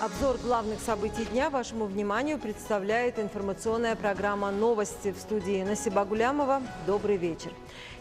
Обзор главных событий дня вашему вниманию представляет информационная программа «Новости» в студии Насиба Гулямова. Добрый вечер.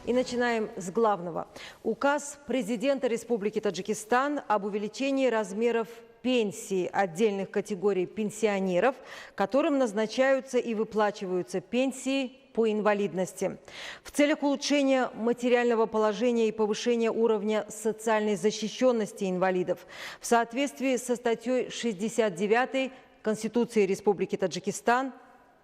И начинаем с главного. Указ президента Республики Таджикистан об увеличении размеров пенсий отдельных категорий пенсионеров, которым назначаются и выплачиваются пенсии по инвалидности. В целях улучшения материального положения и повышения уровня социальной защищенности инвалидов в соответствии со статьей 69 Конституции Республики Таджикистан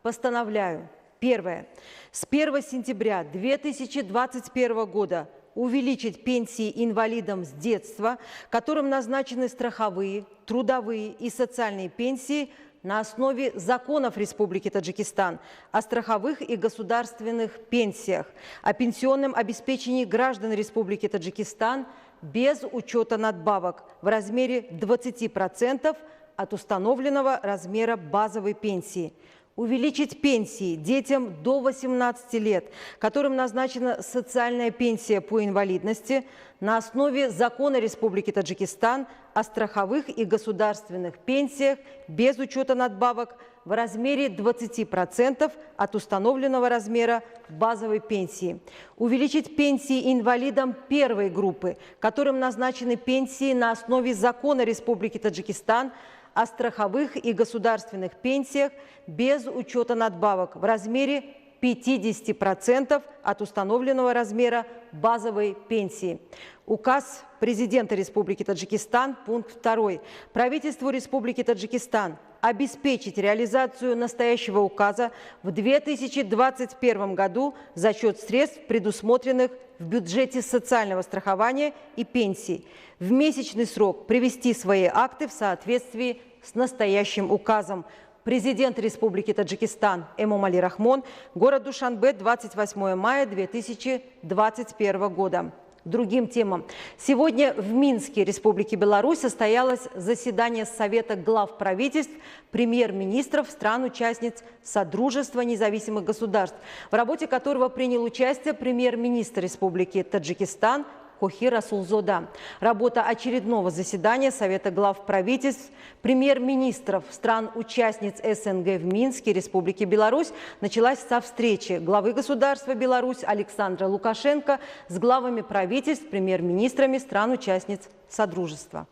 постановляю. Первое. С 1 сентября 2021 года увеличить пенсии инвалидам с детства, которым назначены страховые, трудовые и социальные пенсии на основе законов Республики Таджикистан о страховых и государственных пенсиях, о пенсионном обеспечении граждан Республики Таджикистан без учета надбавок в размере 20% от установленного размера базовой пенсии. Увеличить пенсии детям до 18 лет, которым назначена социальная пенсия по инвалидности на основе закона Республики Таджикистан о страховых и государственных пенсиях без учета надбавок в размере 20% от установленного размера базовой пенсии. Увеличить пенсии инвалидам первой группы, которым назначены пенсии на основе закона Республики Таджикистан о страховых и государственных пенсиях без учета надбавок в размере 50% от установленного размера базовой пенсии. Указ президента Республики Таджикистан, пункт 2. Правительству Республики Таджикистан обеспечить реализацию настоящего указа в 2021 году за счет средств, предусмотренных в бюджете социального страхования и пенсий. В месячный срок привести свои акты в соответствии с настоящим указом. Президент Республики Таджикистан Эмомали Рахмон, город Душанбе, 28 мая 2021 года. Другим темам. Сегодня в Минске, Республики Беларусь, состоялось заседание Совета глав правительств, премьер-министров стран-участниц Содружества независимых государств, в работе которого принял участие премьер-министр Республики Таджикистан Хохи Расулзода. Работа очередного заседания Совета глав правительств, премьер-министров стран-участниц СНГ в Минске, Республики Беларусь, началась со встречи главы государства Беларусь Александра Лукашенко с главами правительств, премьер-министрами стран-участниц Содружества.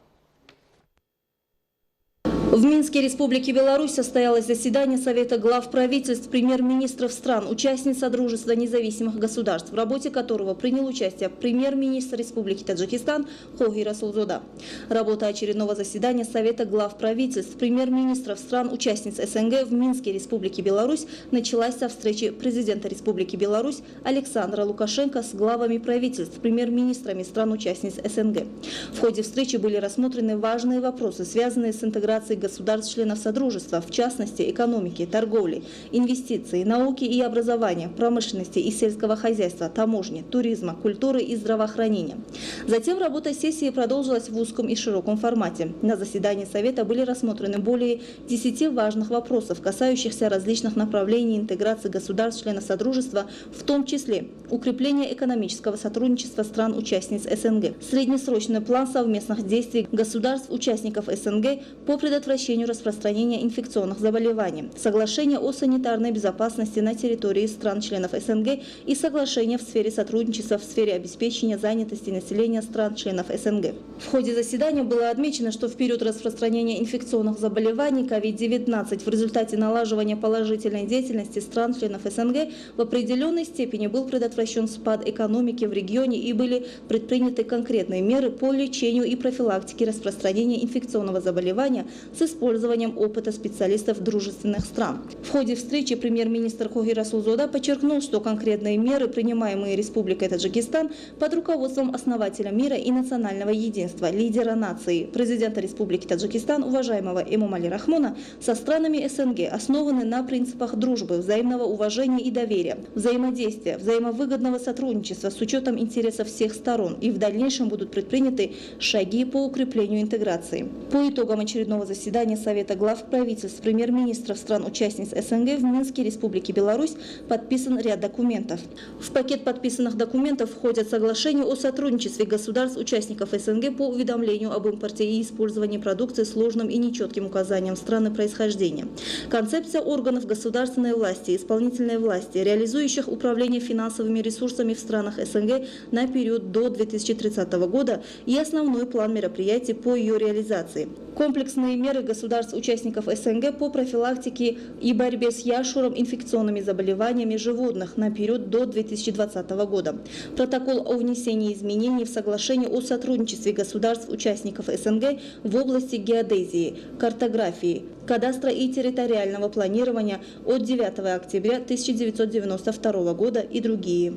В Минске, Республики Беларусь, состоялось заседание Совета глав правительств, премьер-министров стран, участниц Содружества независимых государств, в работе которого принял участие премьер-министр Республики Таджикистан Хохи Расулзода. Работа очередного заседания Совета глав правительств, премьер-министров стран, участниц СНГ в Минске, Республики Беларусь, началась со встречи президента Республики Беларусь Александра Лукашенко с главами правительств, премьер-министрами стран-участниц СНГ. В ходе встречи были рассмотрены важные вопросы, связанные с интеграцией государств-членов Содружества, в частности, экономики, торговли, инвестиций, науки и образования, промышленности и сельского хозяйства, таможни, туризма, культуры и здравоохранения. Затем работа сессии продолжилась в узком и широком формате. На заседании Совета были рассмотрены более 10 важных вопросов, касающихся различных направлений интеграции государств-членов Содружества, в том числе укрепление экономического сотрудничества стран-участниц СНГ, среднесрочный план совместных действий государств-участников СНГ по предотвращению распространения инфекционных заболеваний, соглашение о санитарной безопасности на территории стран-членов СНГ и соглашение в сфере сотрудничества в сфере обеспечения занятости населения стран-членов СНГ. В ходе заседания было отмечено, что в период распространения инфекционных заболеваний COVID-19 в результате налаживания положительной деятельности стран-членов СНГ в определенной степени был предотвращен спад экономики в регионе и были предприняты конкретные меры по лечению и профилактике распространения инфекционного заболевания с использованием опыта специалистов дружественных стран. В ходе встречи премьер-министр Хоги Расулзода подчеркнул, что конкретные меры, принимаемые Республикой Таджикистан под руководством основателя мира и национального единства, лидера нации, президента Республики Таджикистан, уважаемого Эмомали Рахмона, со странами СНГ основаны на принципах дружбы, взаимного уважения и доверия, взаимодействия, взаимовыгодного сотрудничества с учетом интересов всех сторон, и в дальнейшем будут предприняты шаги по укреплению интеграции. По итогам очередного заседания Совета глав правительств премьер-министров стран-участниц СНГ в Минске, Республики Беларусь, подписан ряд документов. В пакет подписанных документов входят соглашения о сотрудничестве государств-участников СНГ по уведомлению об импорте и использовании продукции с сложным и нечетким указанием страны происхождения. Концепция органов государственной власти, исполнительной власти, реализующих управление финансовыми ресурсами в странах СНГ на период до 2030 года и основной план мероприятий по ее реализации. Комплексные меры государств-участников СНГ по профилактике и борьбе с яшуром, инфекционными заболеваниями животных на период до 2020 года. Протокол о внесении изменений в соглашение о сотрудничестве государств-участников СНГ в области геодезии, картографии, кадастра и территориального планирования от 9 октября 1992 года и другие.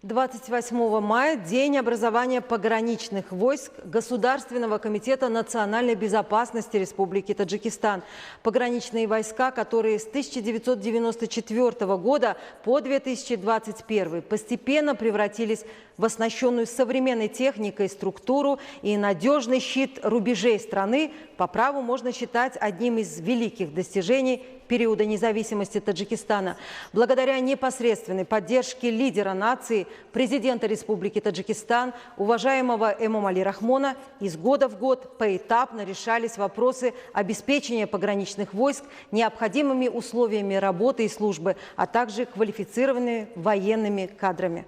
28 мая – День образования пограничных войск Государственного комитета национальной безопасности Республики Таджикистан. Пограничные войска, которые с 1994 года по 2021 постепенно превратились в оснащенную современной техникой структуру и надежный щит рубежей страны, по праву можно считать одним из великих достижений периода независимости Таджикистана. Благодаря непосредственной поддержке лидера нации, президента Республики Таджикистан, уважаемого Эмомали Рахмона, из года в год поэтапно решались вопросы обеспечения пограничных войск необходимыми условиями работы и службы, а также квалифицированными военными кадрами.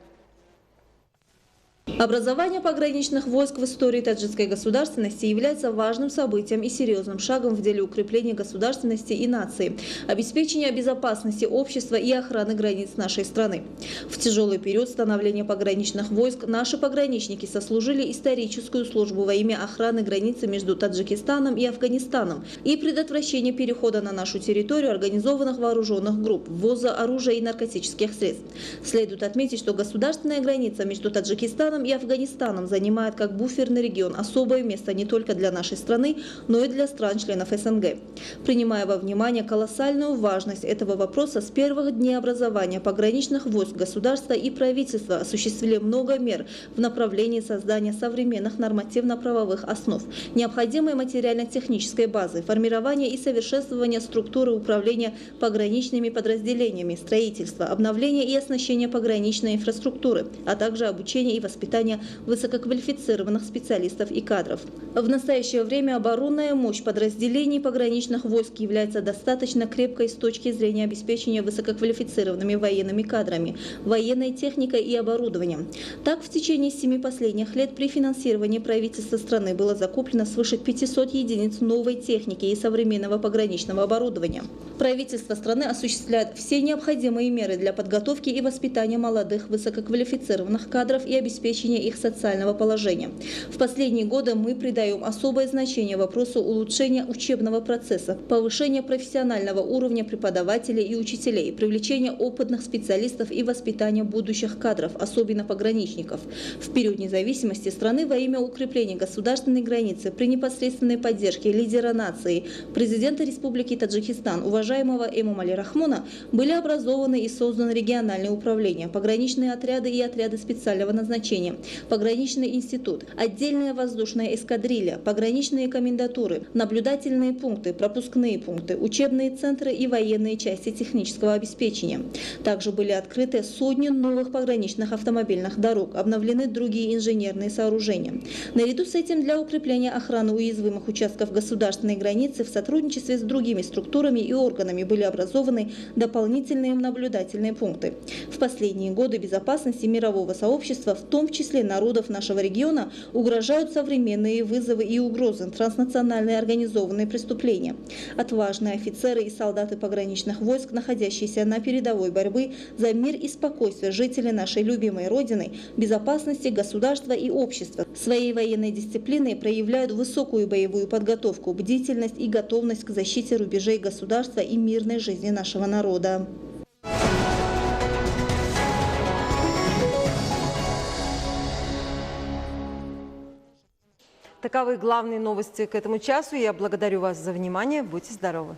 Образование пограничных войск в истории таджикской государственности является важным событием и серьезным шагом в деле укрепления государственности и нации, обеспечения безопасности общества и охраны границ нашей страны. В тяжелый период становления пограничных войск наши пограничники сослужили историческую службу во имя охраны границы между Таджикистаном и Афганистаном и предотвращения перехода на нашу территорию организованных вооруженных групп, ввоза оружия и наркотических средств. Следует отметить, что государственная граница между Таджикистаном и Афганистаном занимает как буферный регион особое место не только для нашей страны, но и для стран-членов СНГ. Принимая во внимание колоссальную важность этого вопроса, с первых дней образования пограничных войск государства и правительства осуществили много мер в направлении создания современных нормативно-правовых основ, необходимой материально-технической базы, формирования и совершенствования структуры управления пограничными подразделениями, строительства, обновления и оснащения пограничной инфраструктуры, а также обучения и воспитания высококвалифицированных специалистов и кадров. В настоящее время оборонная мощь подразделений пограничных войск является достаточно крепкой с точки зрения обеспечения высококвалифицированными военными кадрами, военной техникой и оборудованием. Так, в течение 7 последних лет при финансировании правительства страны было закуплено свыше 500 единиц новой техники и современного пограничного оборудования. Правительство страны осуществляет все необходимые меры для подготовки и воспитания молодых высококвалифицированных кадров и обеспечения их социального положения. В последние годы мы придаем особое значение вопросу улучшения учебного процесса, повышения профессионального уровня преподавателей и учителей, привлечения опытных специалистов и воспитания будущих кадров, особенно пограничников. В период независимости страны во имя укрепления государственной границы при непосредственной поддержке лидера нации, президента Республики Таджикистан, уважаемого Эмомали Рахмона, были образованы и созданы региональные управления, пограничные отряды и отряды специального назначения, пограничный институт, отдельная воздушная эскадрилья, пограничные комендатуры, наблюдательные пункты, пропускные пункты, учебные центры и военные части технического обеспечения. Также были открыты сотни новых пограничных автомобильных дорог, обновлены другие инженерные сооружения. Наряду с этим для укрепления охраны уязвимых участков государственной границы в сотрудничестве с другими структурами и органами органами были образованы дополнительные наблюдательные пункты. В последние годы безопасности мирового сообщества, в том числе народов нашего региона, угрожают современные вызовы и угрозы, транснациональные организованные преступления. Отважные офицеры и солдаты пограничных войск, находящиеся на передовой борьбы за мир и спокойствие жителей нашей любимой Родины, безопасности государства и общества, своей военной дисциплиной проявляют высокую боевую подготовку, бдительность и готовность к защите рубежей государства и мирной жизни нашего народа. Таковы главные новости к этому часу. Я благодарю вас за внимание. Будьте здоровы.